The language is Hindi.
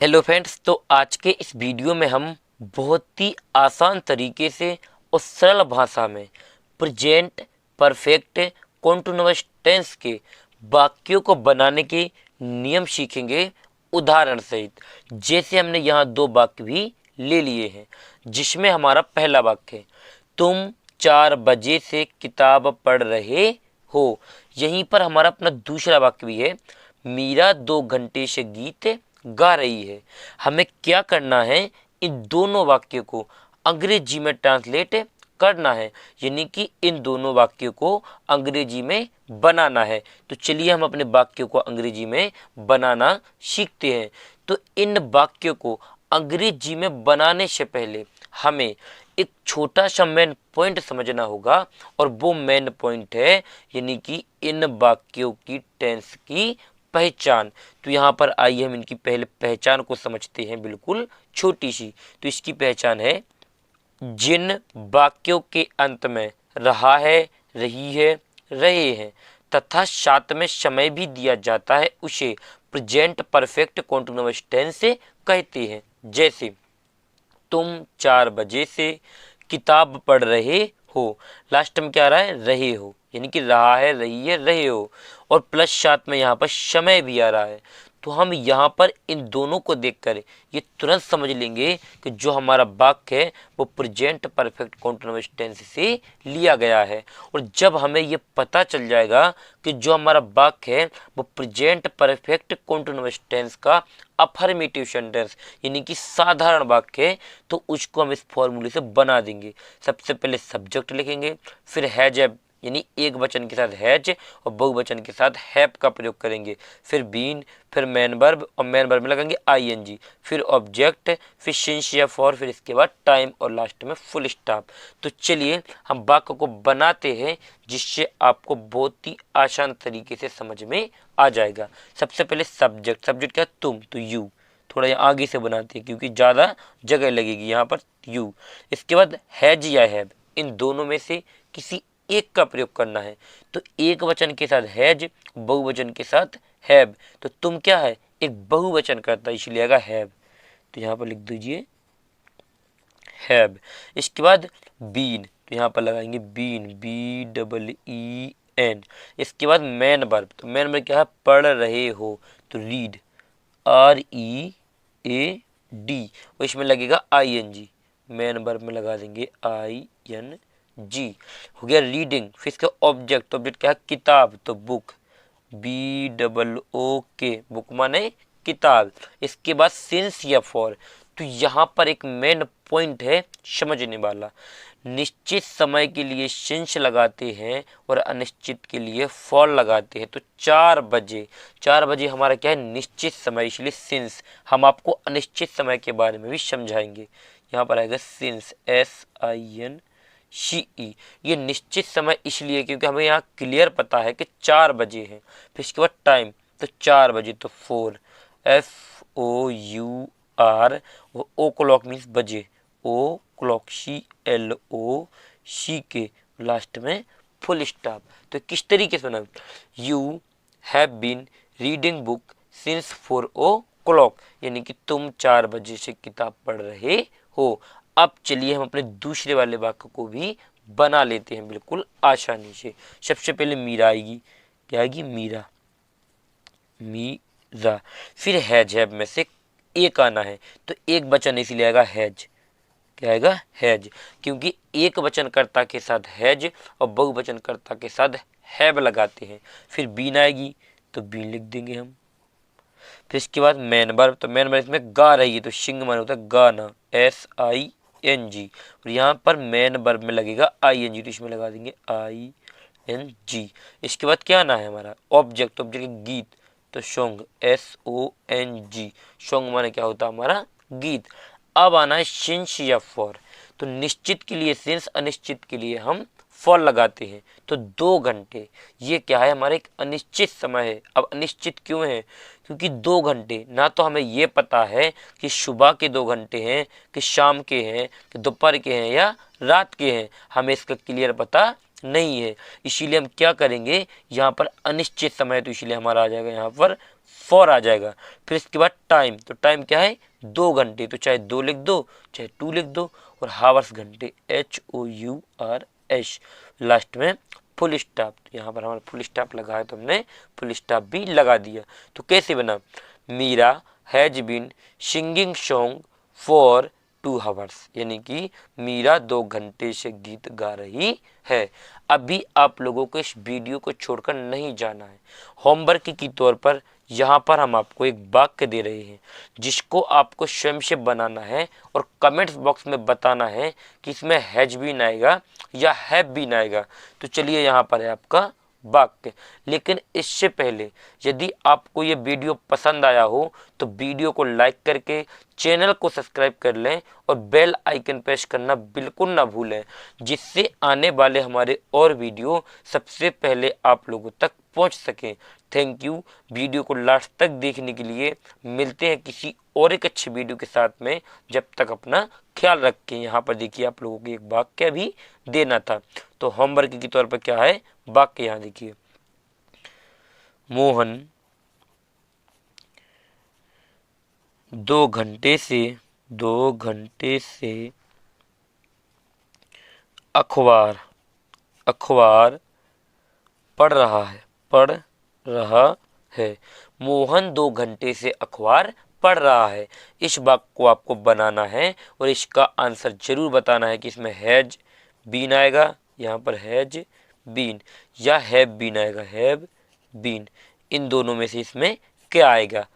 हेलो फ्रेंड्स, तो आज के इस वीडियो में हम बहुत ही आसान तरीके से और सरल भाषा में प्रेजेंट परफेक्ट कॉन्टिन्यूअस टेंस के वाक्यों को बनाने के नियम सीखेंगे उदाहरण सहित। जैसे हमने यहाँ दो वाक्य भी ले लिए हैं, जिसमें हमारा पहला वाक्य है तुम 4 बजे से किताब पढ़ रहे हो। यहीं पर हमारा अपना दूसरा वाक्य भी है मीरा 2 घंटे से गीत गा रही है। हमें क्या करना है, इन दोनों वाक्यों को अंग्रेजी में ट्रांसलेट करना है, यानी कि इन दोनों वाक्यों को अंग्रेजी में बनाना है। तो चलिए हम अपने वाक्यों को अंग्रेजी में बनाना सीखते हैं। तो इन वाक्यों को अंग्रेजी में बनाने से पहले हमें एक छोटा सा मेन पॉइंट समझना होगा, और वो मेन पॉइंट है यानी कि इन वाक्यों की टेंस की पहचान। तो यहाँ पर आइए हम इनकी पहले पहचान को समझते हैं, बिल्कुल छोटी सी। तो इसकी पहचान है जिन वाक्यों के अंत में रहा है, रही है, रहे हैं तथा साथ में समय भी दिया जाता है उसे प्रेजेंट परफेक्ट कॉन्टिन्यूअस टेंस से कहते हैं। जैसे तुम 4 बजे से किताब पढ़ रहे हो, लास्ट में क्या आ रहा है, रहे हो, यानी कि रहा है, रही है, रहे हो, और प्लस साथ में यहाँ पर समय भी आ रहा है। तो हम यहाँ पर इन दोनों को देखकर ये तुरंत समझ लेंगे कि जो हमारा वाक्य है वो प्रेजेंट परफेक्ट कॉन्टिन्यूअस टेंस से लिया गया है। और जब हमें ये पता चल जाएगा कि जो हमारा वाक्य है वो प्रेजेंट परफेक्ट कॉन्टिन्यूअस टेंस का अफर्मेटिव सेंटेंस यानी कि साधारण वाक्य है, तो उसको हम इस फॉर्मूले से बना देंगे। सबसे पहले सब्जेक्ट लिखेंगे, फिर हैज यानी एक वचन के साथ हैज और बहुवचन के साथ हैव का प्रयोग करेंगे, फिर बीन, फिर मैन वर्ब और मैन वर्ब में लगाएंगे आईएनजी, फिर ऑब्जेक्ट, फिर सिंस या फॉर, फिर इसके बाद टाइम और लास्ट में फुल स्टॉप। तो चलिए हम वाक्य को बनाते हैं, जिससे आपको बहुत ही आसान तरीके से समझ में आ जाएगा। सबसे पहले सब्जेक्ट, सब्जेक्ट क्या, तुम, तो यू। थोड़ा यहाँ आगे से बनाते हैं क्योंकि ज़्यादा जगह लगेगी यहाँ पर, यू। इसके बाद हैज या हैव, इन दोनों में से किसी एक का प्रयोग करना है। तो एक वचन के साथ हैज, बहुवचन के साथ हैव। तो तुम क्या है, एक बहुवचन करता है, इसलिए आएगा हैव। तो यहाँ पर लिख दीजिए हैव। इसके बाद बीन, तो यहाँ पर लगाएंगे बीन, BEEN। इसके बाद मैन वर्ब, तो मैन वर्ब क्या है, पढ़ रहे हो, तो रीड, READ, और इसमें लगेगा ING। मैन वर्ब में लगा देंगे ING। हो गया रीडिंग। फिर इसका ऑब्जेक्ट, ऑब्जेक्ट क्या है, किताब, तो बुक, BOOK, बुक माने किताब। इसके बाद सिंस या फॉर, तो यहाँ पर एक मेन पॉइंट है समझने वाला। निश्चित समय के लिए सिंस लगाते हैं और अनिश्चित के लिए फॉर लगाते हैं। तो 4 बजे, 4 बजे हमारा क्या है, निश्चित समय, इसलिए सिंस। हम आपको अनिश्चित समय के बारे में भी समझाएंगे। यहाँ पर आएगा सिंस, SINCE। ये निश्चित समय इसलिए क्योंकि हमें यहाँ क्लियर पता है कि 4 बजे है। फिर इसके बाद टाइम, तो 4 बजे, तो 4, FOUR, ओ क्लॉक मीन्स बजे, ओ क्लॉक, CLOCK, लास्ट में फुल स्टॉप। तो किस तरीके से बना, you have been reading book since 4 o'clock, यानी कि तुम 4 बजे से किताब पढ़ रहे हो। अब चलिए हम अपने दूसरे वाले वाक्य को भी बना लेते हैं बिल्कुल आसानी से। सबसे पहले मीरा आएगी, क्या आएगी, मीरा, मीरा। फिर हैज, हैव में से एक आना है, तो एक वचन इसलिए आएगा हैज, क्या आएगा, हैज, क्योंकि एक वचनकर्ता के साथ हैज और बहुवचनकर्ता के साथ हैव लगाते हैं। फिर बीन आएगी, तो बीन लिख देंगे हम। फिर इसके बाद मैन वर्ब, तो मैन वर्ब इसमें गा रही है, तो सिंग माने होता है गाना, SING, और यहाँ पर मैन वर्ब में लगेगा ING, तो इसमें लगा देंगे ING। इसके बाद क्या आना है हमारा, ऑब्जेक्ट, ऑब्जेक्ट गीत, तो सॉन्ग, SONG, सॉन्ग माने क्या होता है हमारा, गीत। अब आना है सिंस या फॉर, तो निश्चित के लिए सिंस, अनिश्चित के लिए हम फॉर लगाते हैं। तो 2 घंटे, ये क्या है, हमारा एक अनिश्चित समय है। अब अनिश्चित क्यों है, क्योंकि 2 घंटे, ना तो हमें ये पता है कि सुबह के 2 घंटे हैं, कि शाम के हैं, कि दोपहर के हैं या रात के हैं, हमें इसका क्लियर पता नहीं है। इसीलिए हम क्या करेंगे, यहाँ पर अनिश्चित समय है, तो इसीलिए हमारा आ जाएगा यहाँ पर फॉर आ जाएगा। फिर इसके बाद टाइम, तो टाइम क्या है 2 घंटे, तो चाहे 2 लिख दो चाहे 2 लिख दो। और हावर्स घंटे HOURS, लास्ट में फुल स्टॉप। तो यहाँ पर हमारा फुल स्टॉप लगा है तो हमने फुल स्टॉप भी लगा दिया। तो कैसे बना, Meera has been singing song for 2 hours, यानी कि मीरा 2 घंटे से गीत गा रही है। अभी आप लोगों को इस वीडियो को छोड़कर नहीं जाना है। होमवर्क के तौर पर यहाँ पर हम आपको एक वाक्य दे रहे हैं जिसको आपको स्वयं से बनाना है और कमेंट्स बॉक्स में बताना है कि इसमें हैज बीन आएगा या हैव बीन आएगा। तो चलिए यहाँ पर है आपका वाक्य। लेकिन इससे पहले यदि आपको ये वीडियो पसंद आया हो तो वीडियो को लाइक करके चैनल को सब्सक्राइब कर लें और बेल आइकन प्रेस करना बिल्कुल ना भूलें, जिससे आने वाले हमारे और वीडियो सबसे पहले आप लोगों तक पहुंच सकें। थैंक यू वीडियो को लास्ट तक देखने के लिए। मिलते हैं किसी और एक अच्छे वीडियो के साथ में, जब तक अपना ख्याल रखें। यहाँ पर देखिए आप लोगों को एक वाक्य भी देना था, तो होमवर्क के तौर पर क्या है वाक्य, यहाँ देखिए, मोहन 2 घंटे से अखबार पढ़ रहा है। मोहन 2 घंटे से अखबार पढ़ रहा है। इस वाक्य को आपको बनाना है और इसका आंसर जरूर बताना है कि इसमें हैज बीन आएगा, यहाँ पर हैज बीन, या हैव बीन आएगा, हैव बीन। इन दोनों में से इसमें क्या आएगा।